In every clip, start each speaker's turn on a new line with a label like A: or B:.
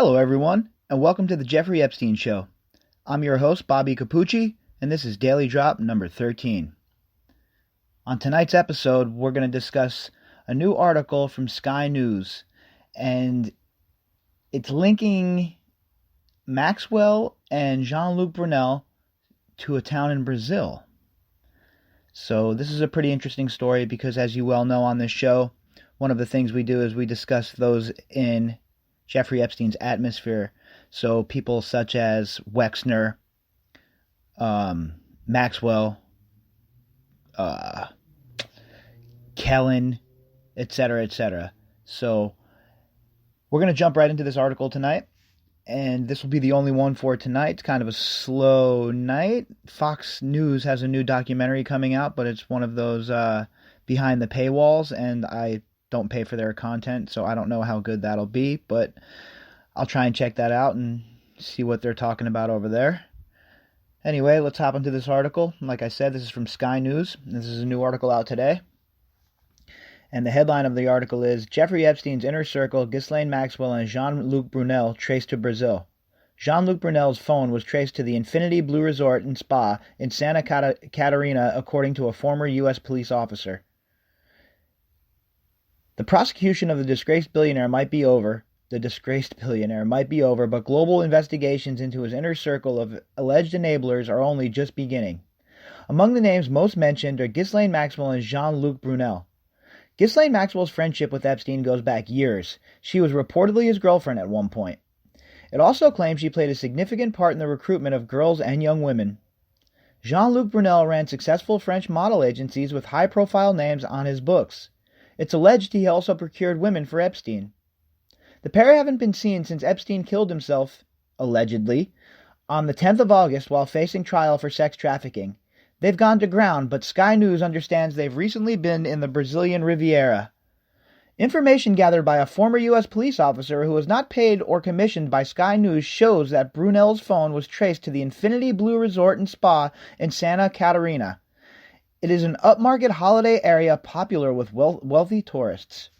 A: Hello, everyone, and welcome to the Jeffrey Epstein Show. I'm your host, Bobby Capucci, and this is Daily Drop number 13. On tonight's episode, we're going to discuss a new article from Sky News, and it's linking Maxwell and Jean-Luc Brunel to a town in Brazil. So this is a pretty interesting story because, as you well know on this show, one of the things we do is we discuss those in Jeffrey Epstein's atmosphere. So people such as Wexner, Maxwell, Kellen, etc., etc. So we're going to jump right into this article tonight, and this will be the only one for tonight. It's kind of a slow night. Fox News has a new documentary coming out, but it's one of those behind the paywalls, and I don't pay for their content, so I don't know how good that'll be, but I'll try and check that out and see what they're talking about over there. Anyway, let's hop into this article. Like I said, this is from Sky News. This is a new article out today. And the headline of the article is, Jeffrey Epstein's Inner Circle, Ghislaine Maxwell and Jean-Luc Brunel traced to Brazil. Jean-Luc Brunel's phone was traced to the Infinity Blue Resort and Spa in Santa Catarina, according to a former U.S. police officer. The prosecution of the disgraced billionaire might be over, but global investigations into his inner circle of alleged enablers are only just beginning. Among the names most mentioned are Ghislaine Maxwell and Jean-Luc Brunel. Ghislaine Maxwell's friendship with Epstein goes back years. She was reportedly his girlfriend at one point. It also claims she played a significant part in the recruitment of girls and young women. Jean-Luc Brunel ran successful French model agencies with high-profile names on his books. It's alleged he also procured women for Epstein. The pair haven't been seen since Epstein killed himself, allegedly, on the 10th of August while facing trial for sex trafficking. They've gone to ground, but Sky News understands they've recently been in the Brazilian Riviera. Information gathered by a former U.S. police officer who was not paid or commissioned by Sky News shows that Brunel's phone was traced to the Infinity Blue Resort and Spa in Santa Catarina. It is an upmarket holiday area popular with wealthy tourists.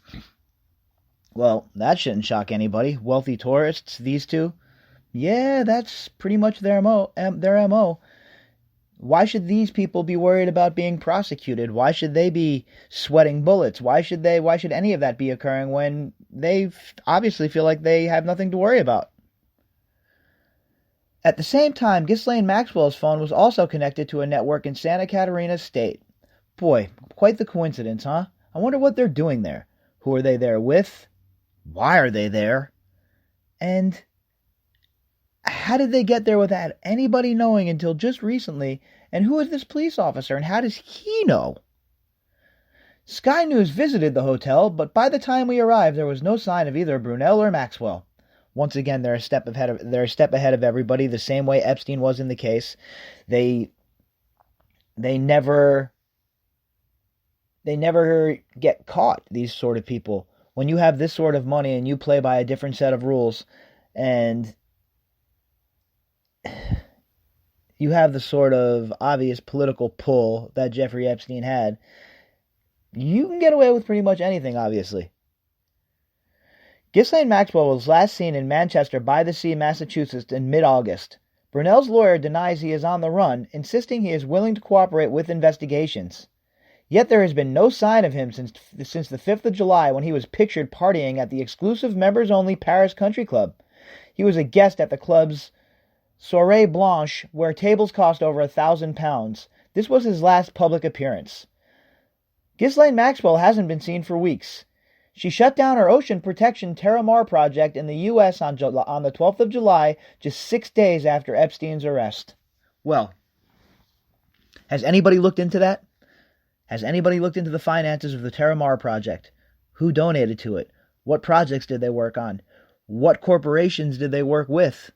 A: Well, that shouldn't shock anybody. Wealthy tourists, these two? Yeah, that's pretty much their MO. Why should these people be worried about being prosecuted? Why should they be sweating bullets? Why should any of that be occurring when they obviously feel like they have nothing to worry about? At the same time, Ghislaine Maxwell's phone was also connected to a network in Santa Catarina State. Boy, quite the coincidence, huh? I wonder what they're doing there. Who are they there with? Why are they there? And how did they get there without anybody knowing until just recently? And who is this police officer, and how does he know? Sky News visited the hotel, but by the time we arrived, there was no sign of either Brunel or Maxwell. Once again, they're a step ahead of everybody, the same way Epstein was in the case. They never get caught, these sort of people. When you have this sort of money and you play by a different set of rules, and you have the sort of obvious political pull that Jeffrey Epstein had, you can get away with pretty much anything, obviously. Ghislaine Maxwell was last seen in Manchester by the Sea, Massachusetts in mid-August. Brunel's lawyer denies he is on the run, insisting he is willing to cooperate with investigations. Yet there has been no sign of him since the 5th of July when he was pictured partying at the exclusive members-only Paris Country Club. He was a guest at the club's Soirée Blanche, where tables cost over £1,000. This was his last public appearance. Ghislaine Maxwell hasn't been seen for weeks. She shut down her ocean protection Terramar project in the U.S. on the 12th of July, just 6 days after Epstein's arrest. Well, has anybody looked into that? Has anybody looked into the finances of the Terramar project? Who donated to it? What projects did they work on? What corporations did they work with?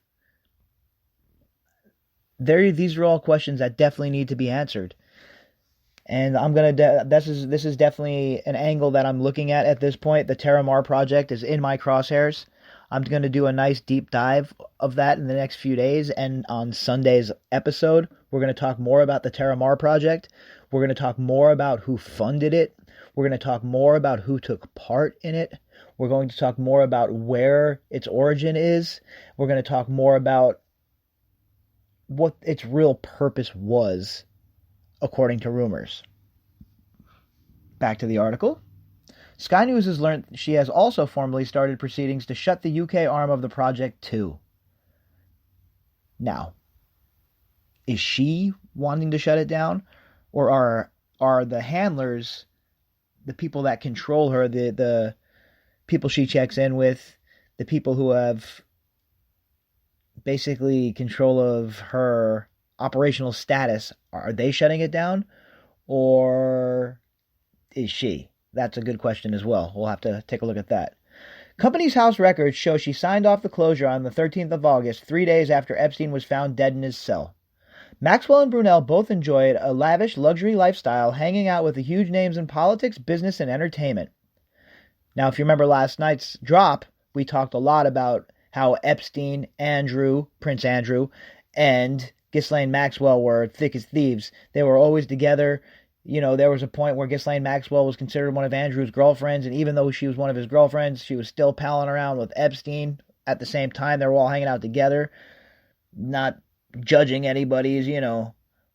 A: These are all questions that definitely need to be answered. And this is definitely an angle that I'm looking at this point. The Terramar project is in my crosshairs. I'm going to do a nice deep dive of that in the next few days. And on Sunday's episode, we're going to talk more about the Terramar project. We're going to talk more about who funded it. We're going to talk more about who took part in it. We're going to talk more about where its origin is. We're going to talk more about what its real purpose was, according to rumors. Back to the article. Sky News has learned she has also formally started proceedings to shut the UK arm of the project too. Now, is she wanting to shut it down? Or are the handlers, the people that control her, the people she checks in with, the people who have basically control of her operational status, are they shutting it down? Or is she? That's a good question as well. We'll have to take a look at that. Company's house records show she signed off the closure on the 13th of August, 3 days after Epstein was found dead in his cell. Maxwell and Brunel both enjoyed a lavish luxury lifestyle, hanging out with the huge names in politics, business, and entertainment. Now, if you remember last night's drop, we talked a lot about how Epstein, Prince Andrew, and Ghislaine Maxwell were thick as thieves. They were always together. You know, there was a point where Ghislaine Maxwell was considered one of Andrew's girlfriends, and even though she was one of his girlfriends, she was still palling around with Epstein. At the same time, they were all hanging out together, not judging anybody's,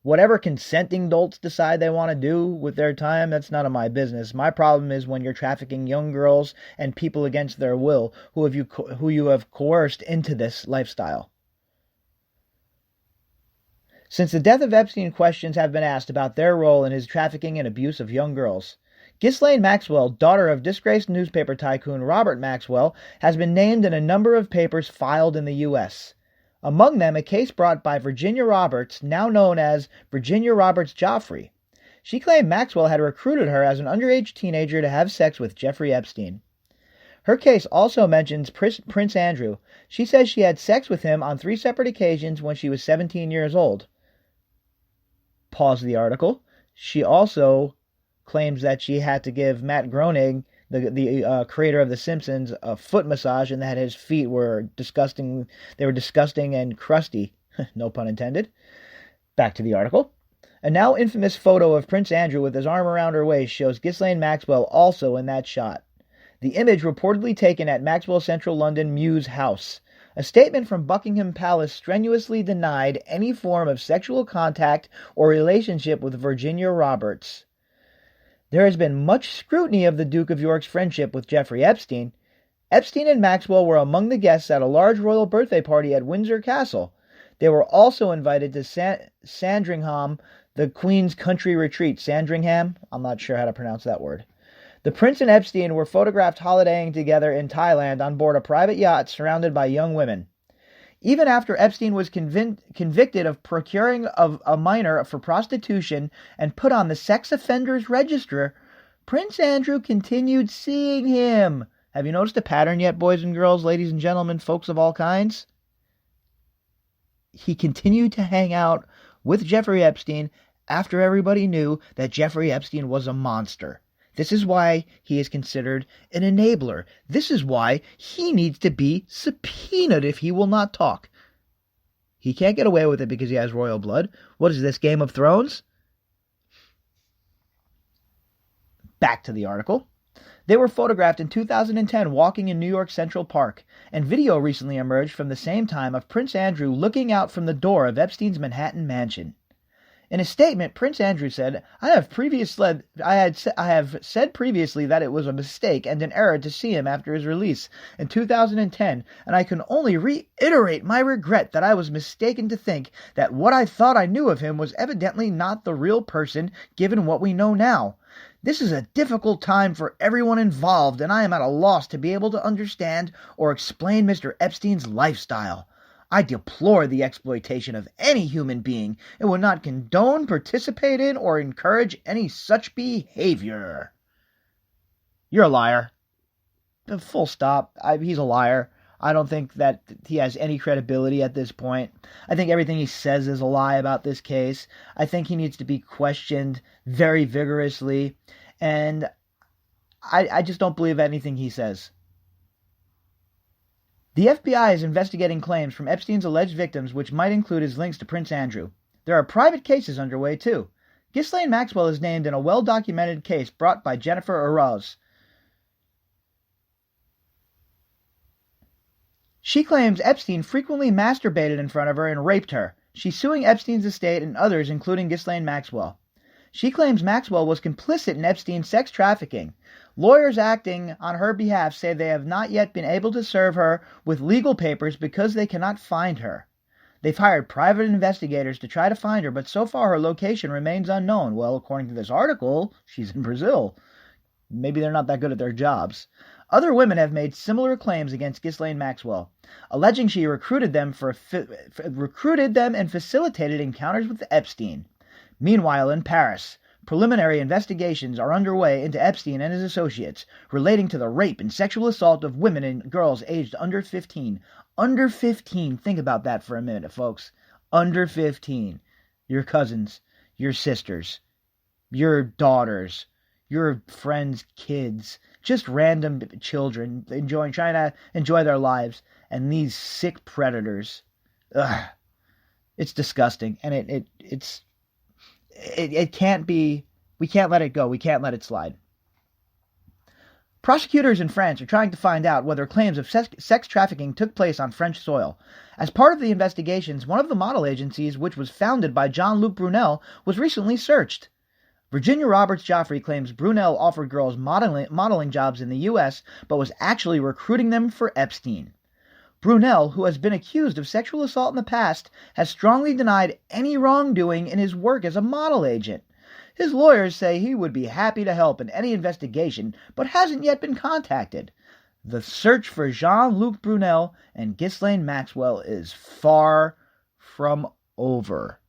A: whatever consenting adults decide they want to do with their time, that's none of my business. My problem is when you're trafficking young girls and people against their will who you have coerced into this lifestyle. Since the death of Epstein, questions have been asked about their role in his trafficking and abuse of young girls. Ghislaine Maxwell, daughter of disgraced newspaper tycoon Robert Maxwell, has been named in a number of papers filed in the U.S., among them a case brought by Virginia Roberts, now known as Virginia Roberts Joffrey. She claimed Maxwell had recruited her as an underage teenager to have sex with Jeffrey Epstein. Her case also mentions Prince Andrew. She says she had sex with him on 3 separate occasions when she was 17 years old. Pause the article. She also claims that she had to give Matt Groening, the creator of The Simpsons, a foot massage, and that his feet were disgusting. They were disgusting and crusty. No pun intended. Back to the article. A now infamous photo of Prince Andrew with his arm around her waist shows Ghislaine Maxwell also in that shot. The image reportedly taken at Maxwell Central London Mews House. A statement from Buckingham Palace strenuously denied any form of sexual contact or relationship with Virginia Roberts. There has been much scrutiny of the Duke of York's friendship with Jeffrey Epstein. Epstein and Maxwell were among the guests at a large royal birthday party at Windsor Castle. They were also invited to Sandringham, the Queen's country retreat. Sandringham? I'm not sure how to pronounce that word. The Prince and Epstein were photographed holidaying together in Thailand on board a private yacht surrounded by young women. Even after Epstein was convicted of procuring of a minor for prostitution and put on the sex offenders register, Prince Andrew continued seeing him. Have you noticed a pattern yet, boys and girls, ladies and gentlemen, folks of all kinds? He continued to hang out with Jeffrey Epstein after everybody knew that Jeffrey Epstein was a monster. This is why he is considered an enabler. This is why he needs to be subpoenaed if he will not talk. He can't get away with it because he has royal blood. What is this, Game of Thrones? Back to the article. They were photographed in 2010 walking in New York Central Park, and video recently emerged from the same time of Prince Andrew looking out from the door of Epstein's Manhattan mansion. In a statement, Prince Andrew said, I have said previously that it was a mistake and an error to see him after his release in 2010, and I can only reiterate my regret that I was mistaken to think that what I thought I knew of him was evidently not the real person, given what we know now. This is a difficult time for everyone involved, and I am at a loss to be able to understand or explain Mr. Epstein's lifestyle. I deplore the exploitation of any human being and would not condone, participate in, or encourage any such behavior. You're a liar. Full stop. He's a liar. I don't think that he has any credibility at this point. I think everything he says is a lie about this case. I think he needs to be questioned very vigorously, and I just don't believe anything he says. The FBI is investigating claims from Epstein's alleged victims, which might include his links to Prince Andrew. There are private cases underway, too. Ghislaine Maxwell is named in a well-documented case brought by Jennifer Arauz. She claims Epstein frequently masturbated in front of her and raped her. She's suing Epstein's estate and others, including Ghislaine Maxwell. She claims Maxwell was complicit in Epstein's sex trafficking. Lawyers acting on her behalf say they have not yet been able to serve her with legal papers because they cannot find her. They've hired private investigators to try to find her, but so far her location remains unknown. Well, according to this article, she's in Brazil. Maybe they're not that good at their jobs. Other women have made similar claims against Ghislaine Maxwell, alleging she recruited them and facilitated encounters with Epstein. Meanwhile, in Paris, preliminary investigations are underway into Epstein and his associates relating to the rape and sexual assault of women and girls aged under 15. Under 15. Think about that for a minute, folks. Under 15. Your cousins, your sisters, your daughters, your friends' kids, just random children trying to enjoy their lives, and these sick predators. Ugh. It's disgusting, and it can't be. We can't let it go. We can't let it slide. Prosecutors in France are trying to find out whether claims of sex trafficking took place on French soil. As part of the investigations, one of the model agencies, which was founded by Jean-Luc Brunel, was recently searched. Virginia Roberts Joffrey claims Brunel offered girls modeling jobs in the U.S., but was actually recruiting them for Epstein. Brunel, who has been accused of sexual assault in the past, has strongly denied any wrongdoing in his work as a model agent. His lawyers say he would be happy to help in any investigation, but hasn't yet been contacted. The search for Jean-Luc Brunel and Ghislaine Maxwell is far from over.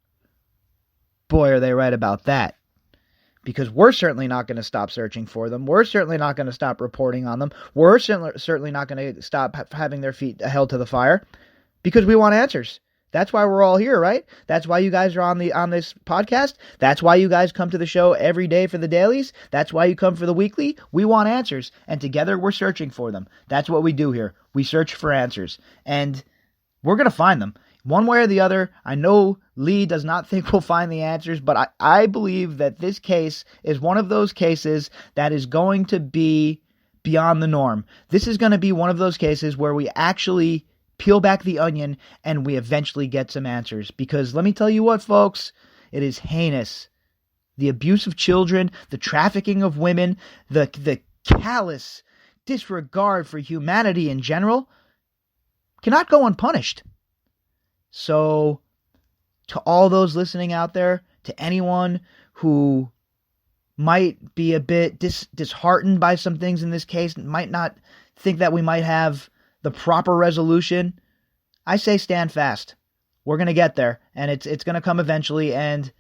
A: Boy, are they right about that. Because we're certainly not going to stop searching for them. We're certainly not going to stop reporting on them. We're certainly not going to stop having their feet held to the fire. Because we want answers. That's why we're all here, right? That's why you guys are on this podcast. That's why you guys come to the show every day for the dailies. That's why you come for the weekly. We want answers, and together we're searching for them. That's what we do here. We search for answers, and we're going to find them. One way or the other. I know Lee does not think we'll find the answers, but I believe that this case is one of those cases that is going to be beyond the norm. This is going to be one of those cases where we actually peel back the onion and we eventually get some answers. Because let me tell you what, folks, it is heinous. The abuse of children, the trafficking of women, the callous disregard for humanity in general cannot go unpunished. So, to all those listening out there, to anyone who might be a bit disheartened by some things in this case, might not think that we might have the proper resolution, I say stand fast. We're going to get there, and it's going to come eventually, and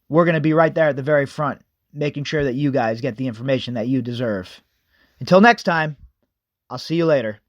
A: we're going to be right there at the very front, making sure that you guys get the information that you deserve. Until next time, I'll see you later.